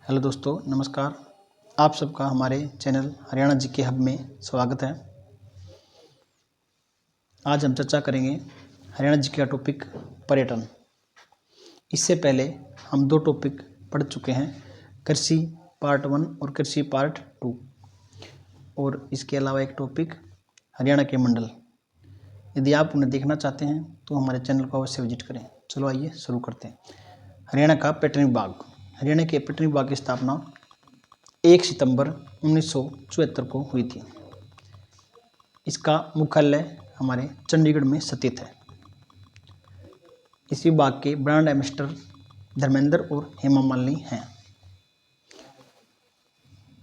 Hello दोस्तों, नमस्कार। आप सबका हमारे चैनल हरियाणा जीके हब में स्वागत है। आज हम चर्चा करेंगे हरियाणा जीके का टॉपिक पर्यटन। इससे पहले हम दो टॉपिक पढ़ चुके हैं, कृषि पार्ट 1 और कृषि पार्ट 2, और इसके अलावा एक टॉपिक हरियाणा के मंडल। यदि आप उन्हें देखना चाहते हैं तो हमारे चैनल को अवश्य विजिट करें। चलो आइए शुरू करते हैं। हरियाणा का पर्यटन विभाग। हरियाणा के पर्यटन विभाग की स्थापना 1 सितंबर 1974 को हुई थी। इसका मुख्यालय हमारे चंडीगढ़ में स्थित है। इस विभाग के ब्रांड एम्बेसडर धर्मेंद्र और हेमा मालिनी हैं।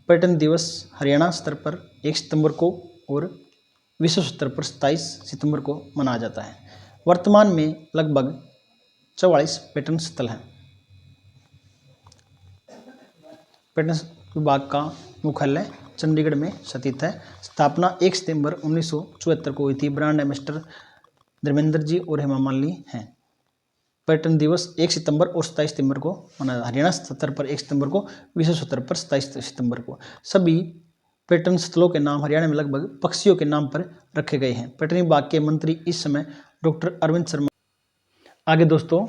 पर्यटन दिवस हरियाणा स्तर पर 1 सितंबर को और विश्व स्तर पर 27 सितंबर को मनाया जाता है। वर्तमान में लगभग 44 पर्यटन स्थल हैं। पर्यटन विभाग का मुख्यालय चंडीगढ़ में स्थित है। स्थापना 1 सितंबर 1974 को हुई थी। ब्रांड एम्बेसडर धर्मेंद्र जी और हेमा मालिनी हैं। पर्यटन दिवस 1 सितंबर और 27 सितंबर को मनाया। हरियाणा स्तर पर 1 सितंबर को, विश्व स्तर पर 27 सितंबर को। सभी पर्यटन स्थलों के नाम हरियाणा में लगभग पक्षियों के नाम पर रखे गए हैं। पर्यटन विभाग के मंत्री इस समय डॉक्टर अरविंद शर्मा। आगे दोस्तों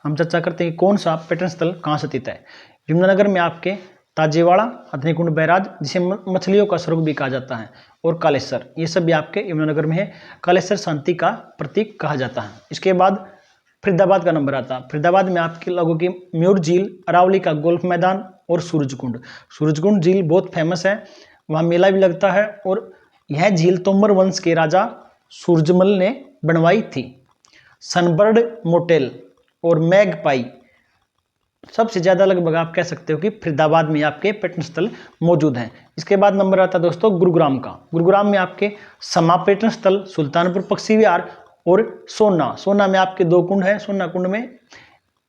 हम चर्चा करते हैं कि कौन सा पर्यटन स्थल कहाँ स्थित है। यमुनानगर में आपके ताजेवाड़ा, हथनीकुंड बैराज, जिसे मछलियों का स्वर्ग भी कहा जाता है, और कालेश्वर, ये सब भी आपके यमुनानगर में है। कालेश्वर शांति का प्रतीक कहा जाता है। इसके बाद फरीदाबाद का नंबर आता है। फरीदाबाद में आपके लोगों की म्यूर झील, अरावली का गोल्फ मैदान और सूरजकुंड। सूरजकुंड झील बहुत फेमस है, वहाँ मेला भी लगता है, और यह झील तोमर वंश के राजा सूरजमल ने बनवाई थी। सनबर्ड मोटेल और मैगपाई सबसे ज़्यादा लगभग आप कह सकते हो कि फरीदाबाद में आपके पर्यटन स्थल मौजूद हैं। इसके बाद नंबर आता है दोस्तों गुरुग्राम का। गुरुग्राम में आपके समा पर्यटन स्थल, सुल्तानपुर पक्षी विहार और सोना। सोना में आपके 2 कुंड हैं। सोना कुंड में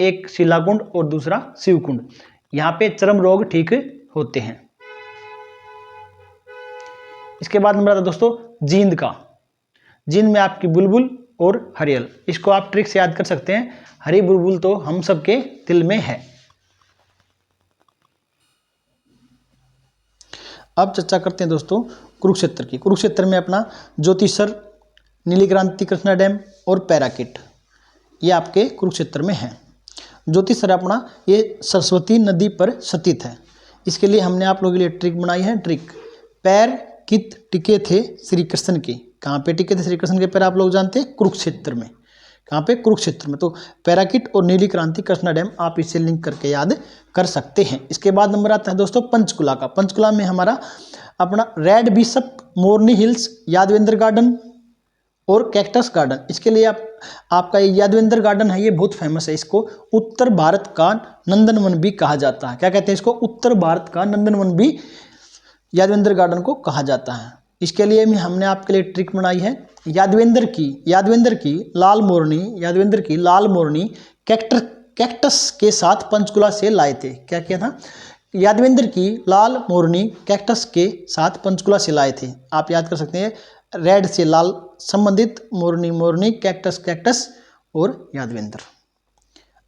एक शिला कुंड और दूसरा शिव कुंड। यहाँ पे चर्म रोग ठीक होते हैं। इसके बाद नंबर आता है दोस्तों जींद का। जींद में आपकी बुलबुल और हरियल। इसको आप ट्रिक से याद कर सकते हैं। हरी बुलबुल तो हम सबके दिल में है। अब चर्चा करते हैं दोस्तों कुरुक्षेत्र की। कुरुक्षेत्र में अपना ज्योतिसर, नीली क्रांति कृष्णा डैम और पैराकिट, ये आपके कुरुक्षेत्र में है। ज्योतिसर अपना ये सरस्वती नदी पर स्थित है। इसके लिए हमने आप लोगों के लिए ट्रिक बनाई है। ट्रिक, पैर कित टिके थे श्री कृष्ण के। कहाँ पे टिके थे श्री कृष्ण के पैर आप लोग जानते हैं? कुरुक्षेत्र में। कहाँ पे? कुरुक्षेत्र में। तो पैराकिट और नीली क्रांति कृष्णा डैम आप इसे लिंक करके याद कर सकते हैं। इसके बाद नंबर आता है दोस्तों पंचकुला का। पंचकुला में हमारा अपना रेड बिशप, मोरनी हिल्स, यादवेंद्र गार्डन और कैक्टस गार्डन। इसके लिए आपका ये यादवेंद्र गार्डन है, ये बहुत फेमस है। इसको उत्तर भारत का नंदनवन भी कहा जाता है। क्या कहते हैं इसको? उत्तर भारत का नंदनवन भी यादवेंद्र गार्डन को कहा जाता है। इसके लिए हमने आपके लिए ट्रिक बनाई है। यादवेंद्र की लाल मोरनी कैक्टस के साथ पंचकुला से लाए थे। क्या किया था? यादवेंद्र की लाल मोरनी कैक्टस के साथ पंचकुला से लाए थे। आप याद कर सकते हैं, रेड से लाल संबंधित, मोरनी कैक्टस और यादवेंद्र।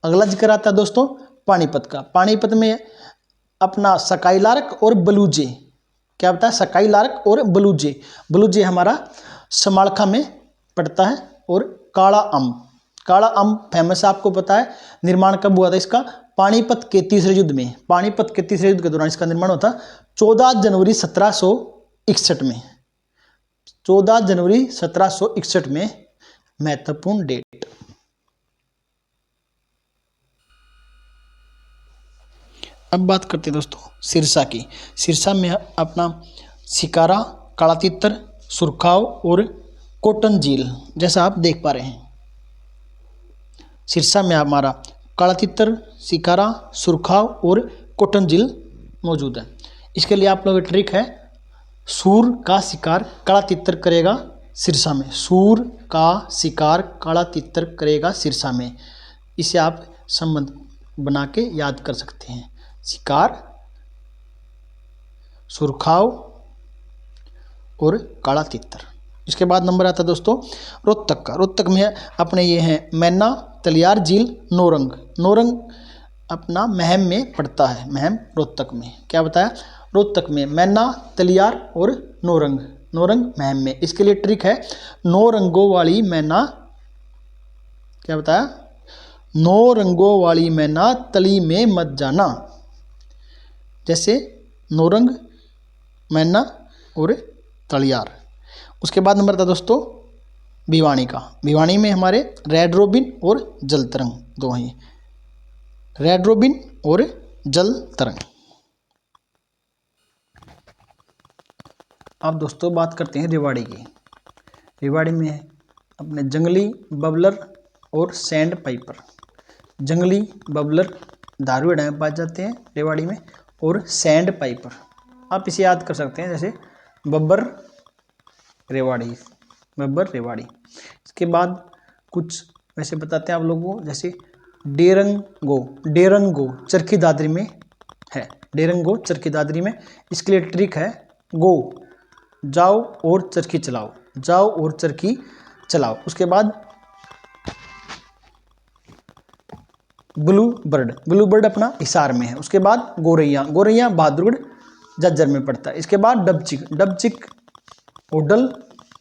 अगला जिक्र आता है दोस्तों पानीपत का। पानीपत में अपना सकाई लार्क और बलूजे। क्या बताया? सकाई लार्क और बलूजे हमारा समालखा में पड़ता है। और काला अम फेमस है, आपको पता है। निर्माण कब हुआ था इसका? पानीपत के तीसरे युद्ध में। पानीपत के तीसरे युद्ध के दौरान इसका निर्माण होता 14 जनवरी 1761 में। 14 जनवरी 1761 में, महत्वपूर्ण डेट। अब बात करते हैं दोस्तों सिरसा की। सिरसा में अपना शिकारा, काला तितर, सुरखाव और कॉटन झील, जैसा आप देख पा रहे हैं। सिरसा में हमारा काला तितर, शिकारा, सुरखाव और कॉटन झील मौजूद है। इसके लिए आप लोगों की ट्रिक है, सूर का शिकार काला तितर करेगा सिरसा में। सूर का शिकार काला तितर करेगा सिरसा में। इसे आप संबंध बना के याद कर सकते हैं। शिकार, सुरखाव और काला तितर। इसके बाद नंबर आता है दोस्तों रोहतक का। रोहतक में अपने ये हैं मैना, तलियार झील, नौरंग अपना महम में पड़ता है, महम रोहतक में। क्या बताया? रोहतक में। मैना, तलियार और नौरंग, नौरंग महम में। इसके लिए ट्रिक है, 9 रंगों वाली मैना, क्या बताया? 9 रंगों वाली मैना तली में मत जाना। जैसे नौरंग, मैना और तलियार। उसके बाद नंबर था दोस्तों भिवानी का। भिवानी में हमारे रेड रोबिन और जल तरंग दो हैं, रेड रोबिन और जल तरंग। अब दोस्तों बात करते हैं रेवाड़ी की। रेवाड़ी में अपने जंगली बबलर और सैंड पाइपर। जंगली बबलर धारूहेड़ा में पाए जाते हैं रेवाड़ी में, और सैंड पाइपर आप इसे याद कर सकते हैं, जैसे बब्बर रेवाड़ी, बब्बर रेवाड़ी। इसके बाद कुछ वैसे बताते हैं आप लोगों को, जैसे डेरंगो, डेरंगो चरखी दादरी में है, डेरंगो चरखी दादरी में। इसके लिए ट्रिक है, गो जाओ और चरखी चलाओ, जाओ और चरखी चलाओ। उसके बाद ब्लू बर्ड, ब्लू बर्ड अपना हिसार में है। उसके बाद गोरैया, गोरैया बहादुरगढ़ झज्जर में पड़ता है। इसके बाद डबचिक, डबचिक होडल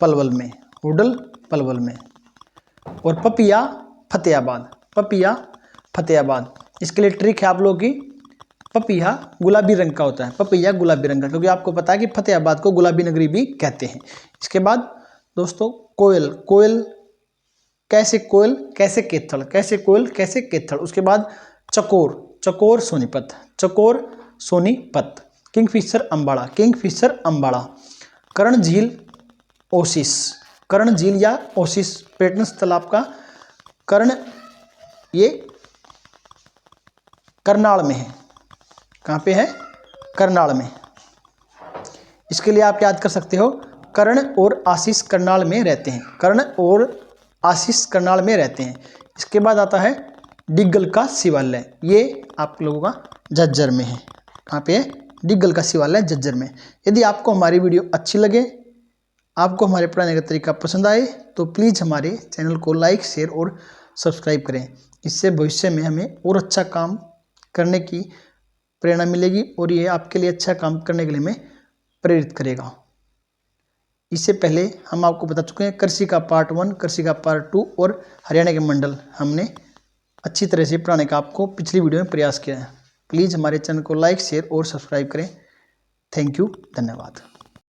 पलवल में, होडल पलवल में। और पपिया फतेहाबाद, पपिया फतेहाबाद। इसके लिए ट्रिक है आप लोगों की, पपिया गुलाबी रंग का होता है, पपिया गुलाबी रंग का, क्योंकि आपको पता है कि फतेहाबाद को गुलाबी नगरी भी कहते हैं। इसके बाद दोस्तों कोयल, कोयल कैसे, कोयल कैसे केथल, कैसे कोयल कैसे केथल। उसके बाद चकोर, Chakor Sonipat, Chakor Sonipat. Kingfisher Ambala, Kingfisher Ambala. Karna Jheel oasis, कर्ण झील या ओसिस पर्यटन स्थल आपका कर्ण, ये करनाल में है। कहाँ पे है? करनाल में। इसके लिए आप याद कर सकते हो, कर्ण और आशीष करनाल में रहते हैं, कर्ण और आशीष करनाल में रहते हैं। इसके बाद आता है डिग्गल का शिवालय, ये आप लोगों का झज्जर में है। कहाँ पे है? डिग्गल का शिवालय झज्जर में। यदि आपको हमारी वीडियो अच्छी लगे, आपको हमारे पढ़ाने का तरीका पसंद आए, तो प्लीज़ हमारे चैनल को लाइक, शेयर और सब्सक्राइब करें। इससे भविष्य में हमें और अच्छा काम करने की प्रेरणा मिलेगी, और ये आपके लिए अच्छा काम करने के लिए हमें प्रेरित करेगा। इससे पहले हम आपको बता चुके हैं कृषि का पार्ट 1, कृषि का पार्ट 2 और हरियाणा के मंडल हमने अच्छी तरह से पढ़ाने का आपको पिछली वीडियो में प्रयास किया है। प्लीज़ हमारे चैनल को लाइक, शेयर और सब्सक्राइब करें। थैंक यू, धन्यवाद।